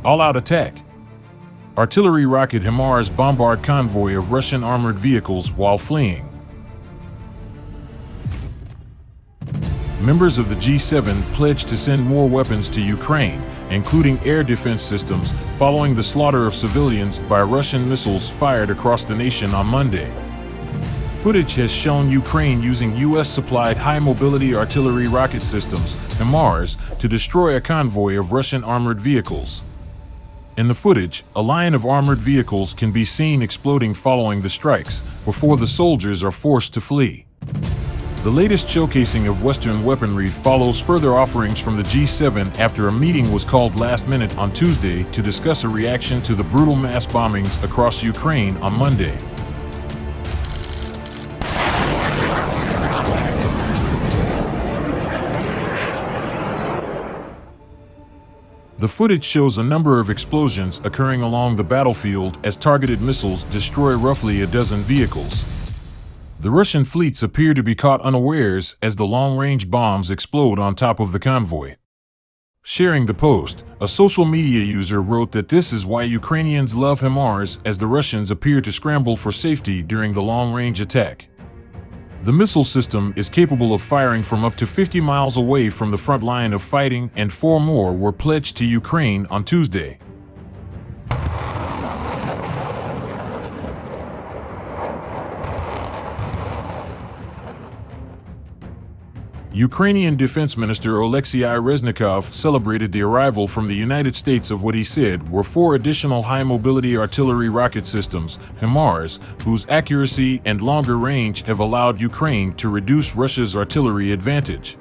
All-out attack. Artillery rocket HIMARS bombard convoy of Russian armored vehicles while fleeing. Members of the G7 pledged to send more weapons to Ukraine, including air defense systems, following the slaughter of civilians by Russian missiles fired across the nation on Monday. Footage has shown Ukraine using U.S.-supplied high-mobility artillery rocket systems, HIMARS, to destroy a convoy of Russian armored vehicles. In the footage, a line of armored vehicles can be seen exploding following the strikes, before the soldiers are forced to flee. The latest showcasing of Western weaponry follows further offerings from the G7 after a meeting was called last minute on Tuesday to discuss a reaction to the brutal mass bombings across Ukraine on Monday. The footage shows a number of explosions occurring along the battlefield as targeted missiles destroy roughly a dozen vehicles. The Russian fleets appear to be caught unawares as the long-range bombs explode on top of the convoy. Sharing the post, a social media user wrote that this is why Ukrainians love HIMARS, as the Russians appear to scramble for safety during the long-range attack. The missile system is capable of firing from up to 50 miles away from the front line of fighting, and 4 more were pledged to Ukraine on Tuesday. Ukrainian Defense Minister Oleksiy Reznikov celebrated the arrival from the United States of what he said were 4 additional high-mobility artillery rocket systems, HIMARS, whose accuracy and longer range have allowed Ukraine to reduce Russia's artillery advantage.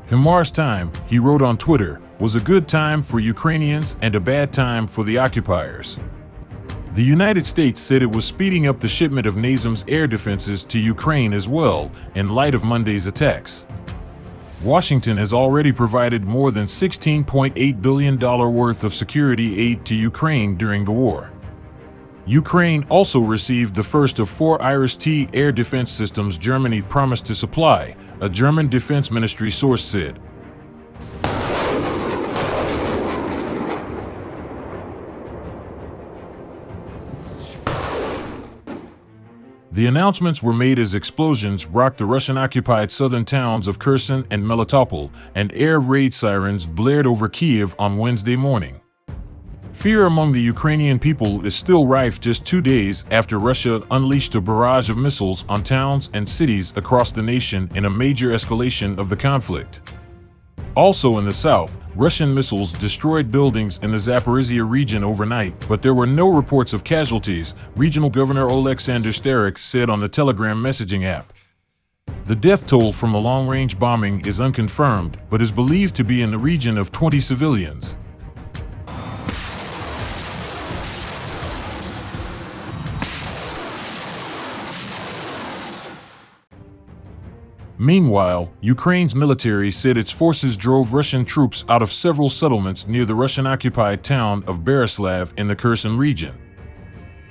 HIMARS time, he wrote on Twitter, was a good time for Ukrainians and a bad time for the occupiers. The United States said it was speeding up the shipment of NASAMS air defenses to Ukraine as well, in light of Monday's attacks. Washington has already provided more than $16.8 billion worth of security aid to Ukraine during the war. Ukraine also received the first of 4 Iris-T air defense systems Germany promised to supply, a German defense ministry source said. The announcements were made as explosions rocked the Russian-occupied southern towns of Kherson and Melitopol, and air raid sirens blared over Kyiv on Wednesday morning. Fear among the Ukrainian people is still rife just 2 days after Russia unleashed a barrage of missiles on towns and cities across the nation in a major escalation of the conflict. Also in the south, Russian missiles destroyed buildings in the Zaporizhia region overnight, but there were no reports of casualties, Regional Governor Oleksandr Starik said on the Telegram messaging app. The death toll from the long-range bombing is unconfirmed, but is believed to be in the region of 20 civilians. Meanwhile, Ukraine's military said its forces drove Russian troops out of several settlements near the Russian-occupied town of Berislav in the Kherson region.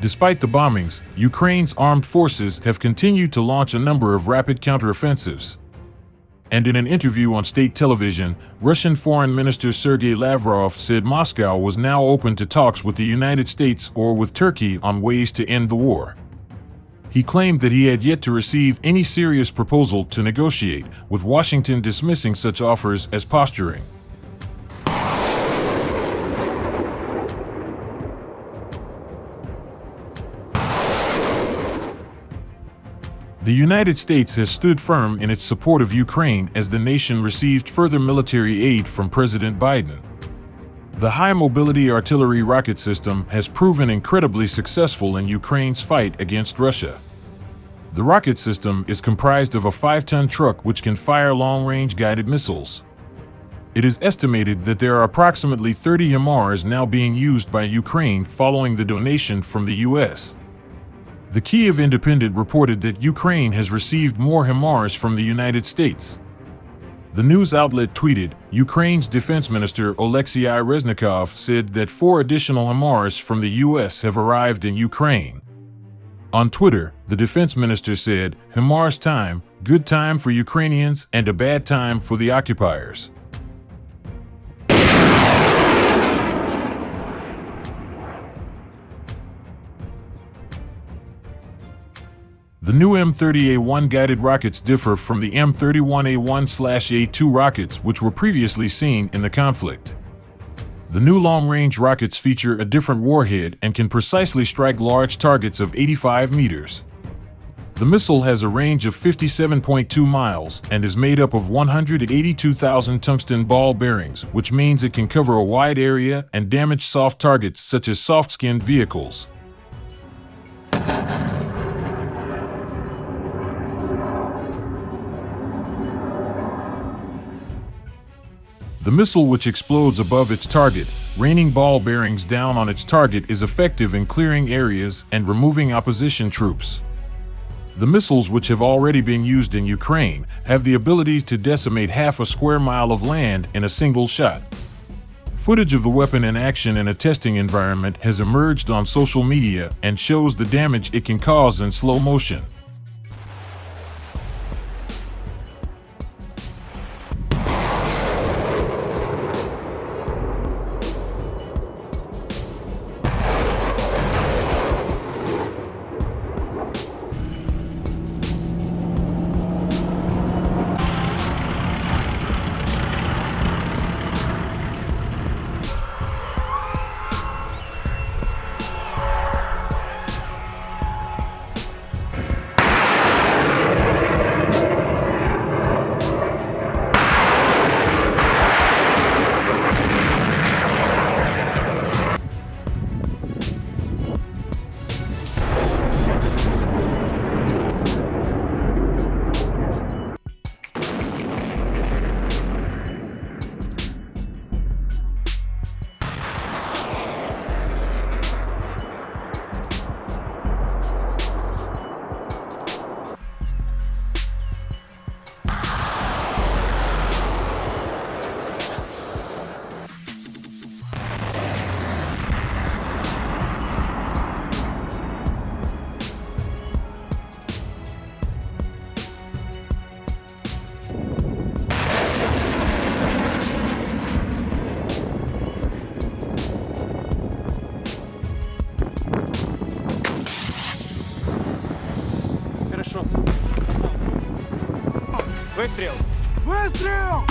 Despite the bombings, Ukraine's armed forces have continued to launch a number of rapid counteroffensives. And in an interview on state television, Russian Foreign Minister Sergei Lavrov said Moscow was now open to talks with the United States or with Turkey on ways to end the war. He claimed that he had yet to receive any serious proposal to negotiate, with Washington dismissing such offers as posturing. The United States has stood firm in its support of Ukraine as the nation received further military aid from President Biden. The high-mobility artillery rocket system has proven incredibly successful in Ukraine's fight against Russia. The rocket system is comprised of a 5-ton truck which can fire long-range guided missiles. It is estimated that there are approximately 30 HIMARS now being used by Ukraine following the donation from the U.S. The Kyiv Independent reported that Ukraine has received more HIMARS from the United States. The news outlet tweeted, Ukraine's Defense Minister Oleksiy Reznikov said that 4 additional HIMARS from the U.S. have arrived in Ukraine. On Twitter, the defense minister said, HIMARS time, good time for Ukrainians and a bad time for the occupiers. The new M30A1 guided rockets differ from the M31A1/A2 rockets which were previously seen in the conflict. The new long-range rockets feature a different warhead and can precisely strike large targets of 85 meters. The missile has a range of 57.2 miles and is made up of 182,000 tungsten ball bearings, which means it can cover a wide area and damage soft targets such as soft-skinned vehicles. The missile, which explodes above its target, raining ball bearings down on its target, is effective in clearing areas and removing opposition troops. The missiles, which have already been used in Ukraine, have the ability to decimate half a square mile of land in a single shot. Footage of the weapon in action in a testing environment has emerged on social media and shows the damage it can cause in slow motion. Выстрел! Выстрел!